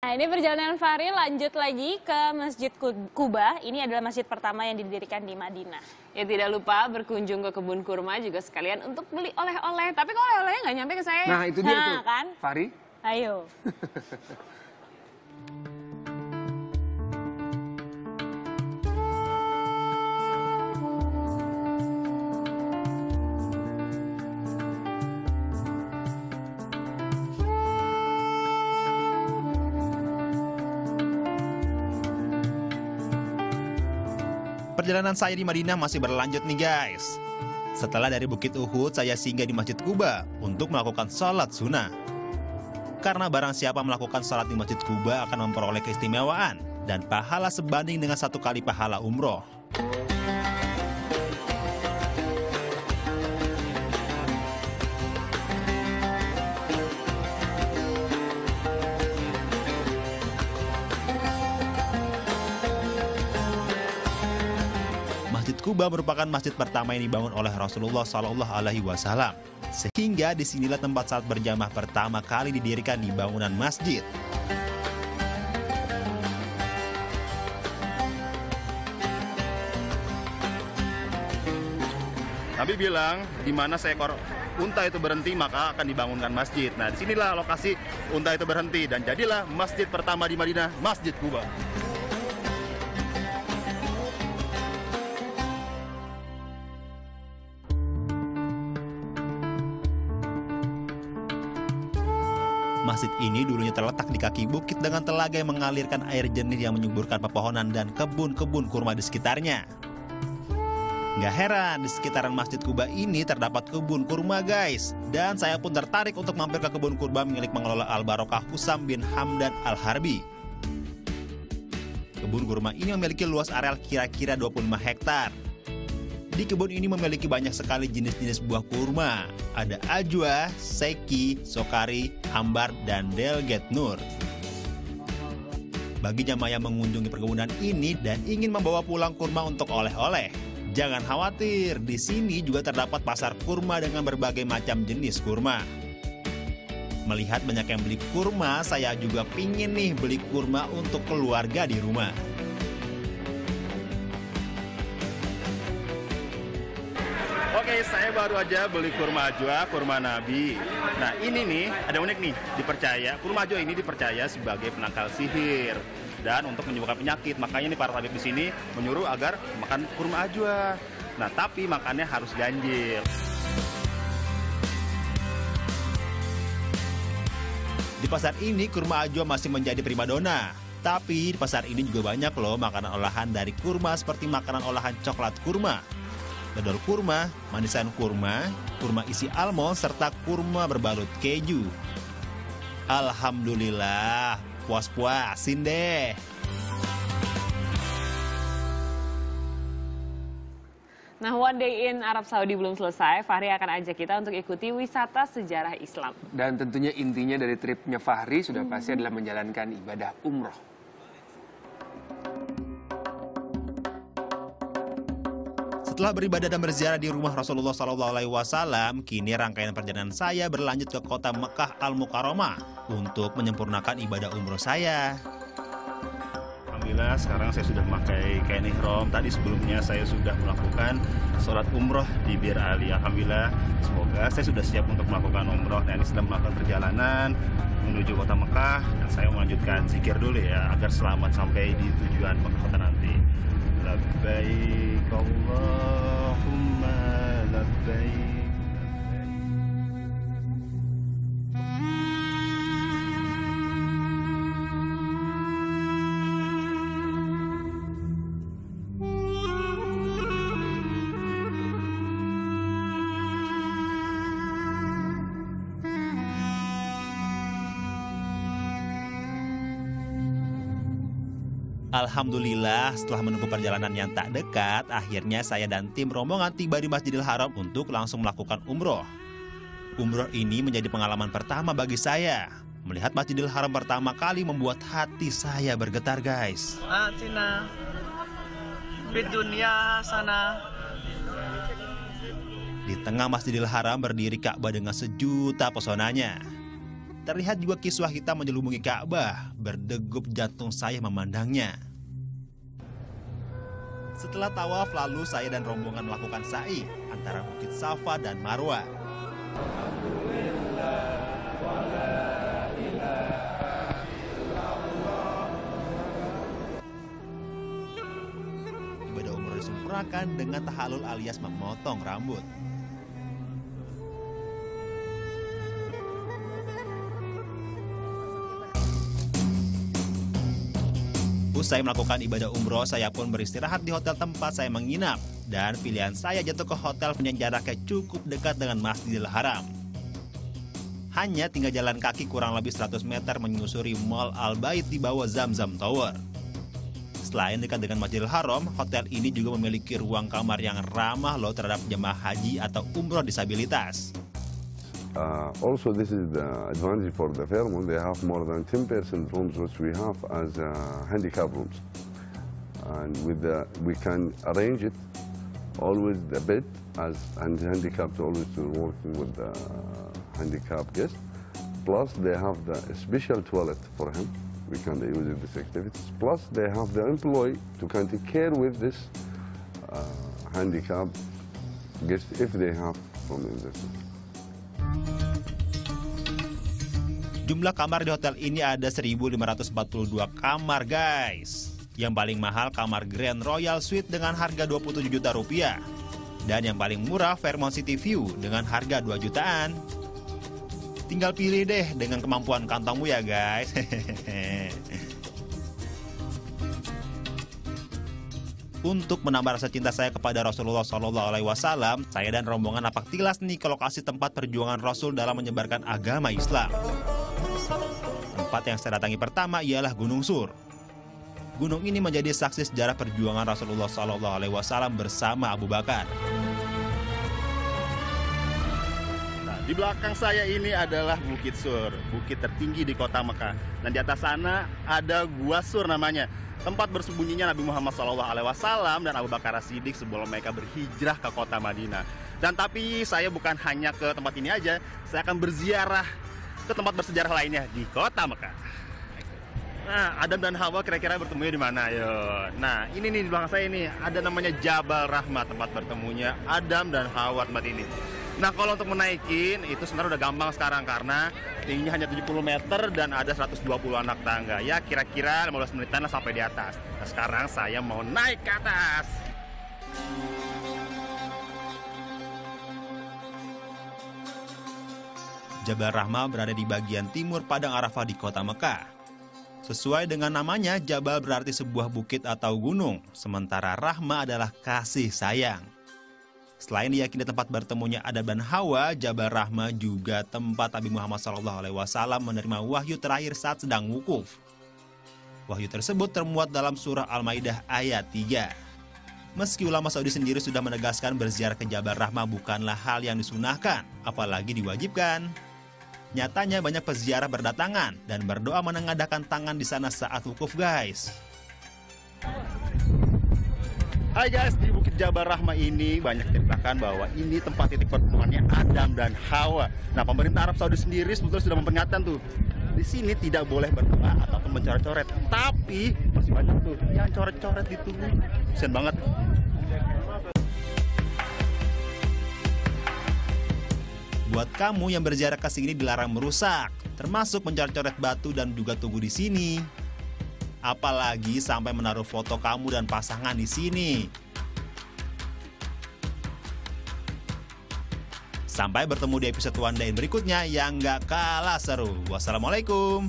Nah, ini perjalanan Fahri lanjut lagi ke Masjid Quba. Ini adalah masjid pertama yang didirikan di Madinah. Ya, tidak lupa berkunjung ke kebun kurma juga sekalian untuk beli oleh-oleh. Tapi kok oleh-olehnya nggak nyampe ke saya? Nah, itu dia tuh, kan? Fahri. Ayo. Perjalanan saya di Madinah masih berlanjut nih guys. Setelah dari Bukit Uhud, saya singgah di Masjid Quba untuk melakukan sholat sunnah. Karena barang siapa melakukan sholat di Masjid Quba akan memperoleh keistimewaan dan pahala sebanding dengan 1 kali pahala umroh. Masjid Quba merupakan masjid pertama yang dibangun oleh Rasulullah SAW. Sehingga disinilah tempat salat berjamaah pertama kali didirikan di bangunan masjid. Nabi bilang, di mana seekor unta itu berhenti, maka akan dibangunkan masjid. Nah, disinilah lokasi unta itu berhenti dan jadilah masjid pertama di Madinah, Masjid Quba. Masjid ini dulunya terletak di kaki bukit dengan telaga yang mengalirkan air jernih yang menyuburkan pepohonan dan kebun-kebun kurma di sekitarnya. Gak heran, di sekitaran Masjid Quba ini terdapat kebun kurma guys. Dan saya pun tertarik untuk mampir ke kebun kurma milik pengelola Al-Barokah Husam bin Hamdan Al-Harbi. Kebun kurma ini memiliki luas areal kira-kira 25 hektar. Di kebun ini memiliki banyak sekali jenis-jenis buah kurma. Ada ajwa, seki, sokari, ambar, dan delget nur. Bagi jamaah yang mengunjungi perkebunan ini dan ingin membawa pulang kurma untuk oleh-oleh, jangan khawatir, di sini juga terdapat pasar kurma dengan berbagai macam jenis kurma. Melihat banyak yang beli kurma, saya juga pingin nih beli kurma untuk keluarga di rumah. Oke, saya baru aja beli kurma ajwa, kurma Nabi. Nah, ini nih, ada unik nih, kurma ajwa ini dipercaya sebagai penangkal sihir dan untuk menyembuhkan penyakit. Makanya nih para tabib di sini menyuruh agar makan kurma ajwa. Nah, tapi makannya harus ganjil. Di pasar ini kurma ajwa masih menjadi primadona. Tapi di pasar ini juga banyak loh makanan olahan dari kurma seperti makanan olahan coklat kurma, dodol kurma, manisan kurma, kurma isi almond, serta kurma berbalut keju. Alhamdulillah, puas-puasin deh. Nah, One Day in Arab Saudi belum selesai. Fahri akan ajak kita untuk ikuti wisata sejarah Islam. Dan tentunya intinya dari tripnya Fahri sudah pasti adalah menjalankan ibadah umroh. Setelah beribadah dan berziarah di rumah Rasulullah SAW, kini rangkaian perjalanan saya berlanjut ke kota Mekah Al-Mukarramah untuk menyempurnakan ibadah umroh saya. Alhamdulillah, sekarang saya sudah memakai kain ihram. Tadi sebelumnya saya sudah melakukan sholat umroh di Bir Ali. Alhamdulillah, semoga saya sudah siap untuk melakukan umroh. Dan ini sedang melakukan perjalanan menuju kota Mekah. Dan saya melanjutkan zikir dulu ya, agar selamat sampai di tujuan kota nanti. Labbaik Allahumma labbaik. Alhamdulillah, setelah menempuh perjalanan yang tak dekat, akhirnya saya dan tim rombongan tiba di Masjidil Haram untuk langsung melakukan umroh. Umroh ini menjadi pengalaman pertama bagi saya. Melihat Masjidil Haram pertama kali membuat hati saya bergetar, guys. Atina fid dunya hasanah. Di tengah Masjidil Haram berdiri Ka'bah dengan sejuta pesonanya. Terlihat juga kiswah hitam menyelubungi Ka'bah, berdegup jantung saya memandangnya. Setelah tawaf, lalu saya dan rombongan melakukan sa'i antara Bukit Safa dan Marwah. Ibadah umroh disempurnakan dengan tahallul alias memotong rambut. Usai melakukan ibadah umroh, saya pun beristirahat di hotel tempat saya menginap. Dan pilihan saya jatuh ke hotel yang jaraknya cukup dekat dengan Masjidil Haram. Hanya tinggal jalan kaki kurang lebih 100 meter menyusuri Mall Al-Bait di bawah Zamzam Tower. Selain dekat dengan Masjidil Haram, hotel ini juga memiliki ruang kamar yang ramah loh terhadap jemaah haji atau umroh disabilitas. Also, this is the advantage for the Fairmont. They have more than 10% rooms which we have as handicap rooms, and we can arrange it always the bed and handicapped always to working with the handicapped guest. Plus, they have the special toilet for him. We can use it this activities. Plus, they have the employee to can take care with this handicapped guest if they have from the Jumlah kamar di hotel ini ada 1.542 kamar, guys. Yang paling mahal kamar Grand Royal Suite dengan harga 27 juta rupiah. Dan yang paling murah Fairmont City View dengan harga 2 jutaan. Tinggal pilih deh dengan kemampuan kantongmu ya, guys. Untuk menambah rasa cinta saya kepada Rasulullah SAW, saya dan rombongan napak tilas nih ke lokasi tempat perjuangan Rasul dalam menyebarkan agama Islam. Tempat yang saya datangi pertama ialah Gunung Sur. Gunung ini menjadi saksi sejarah perjuangan Rasulullah SAW bersama Abu Bakar. Nah, di belakang saya ini adalah Bukit Sur, bukit tertinggi di kota Mekah. Dan di atas sana ada Gua Sur namanya, tempat bersembunyinya Nabi Muhammad SAW dan Abu Bakar As-Siddiq sebelum mereka berhijrah ke kota Madinah. Dan tapi saya bukan hanya ke tempat ini aja, saya akan berziarah ke tempat bersejarah lainnya di kota Mekah. Nah, Adam dan Hawa kira-kira bertemunya di mana? Ayo. Nah, ini nih di belakang saya ini ada namanya Jabal Rahmah, tempat bertemunya Adam dan Hawa tempat ini. Nah, kalau untuk menaikin itu sebenarnya udah gampang sekarang karena tingginya hanya 70 meter dan ada 120 anak tangga. Ya, kira-kira 15 menitan lah sampai di atas. Nah, sekarang saya mau naik ke atas. Jabal Rahmah berada di bagian timur Padang Arafah di kota Mekah. Sesuai dengan namanya, Jabal berarti sebuah bukit atau gunung, sementara Rahmah adalah kasih sayang. Selain diyakini tempat bertemunya Adam dan Hawa, Jabal Rahmah juga tempat Nabi Muhammad SAW menerima wahyu terakhir saat sedang wukuf. Wahyu tersebut termuat dalam surah Al-Maidah ayat 3. Meski ulama Saudi sendiri sudah menegaskan berziarah ke Jabal Rahmah bukanlah hal yang disunahkan, apalagi diwajibkan. Nyatanya banyak peziarah berdatangan dan berdoa menengadahkan tangan di sana saat wukuf, guys. Hai guys, di Bukit Jabal Rahmah ini banyak ceritakan bahwa ini tempat titik pertemuannya Adam dan Hawa. Nah, pemerintah Arab Saudi sendiri sebetulnya sudah memperingatkan tuh, di sini tidak boleh berdoa ataupun mencoret-coret. Tapi masih banyak tuh yang coret-coret di tubuh. Kasian banget. Buat kamu yang berziarah ke sini dilarang merusak, termasuk mencoret-coret batu dan juga tugu di sini. Apalagi sampai menaruh foto kamu dan pasangan di sini. Sampai bertemu di episode One Day berikutnya yang gak kalah seru. Wassalamualaikum.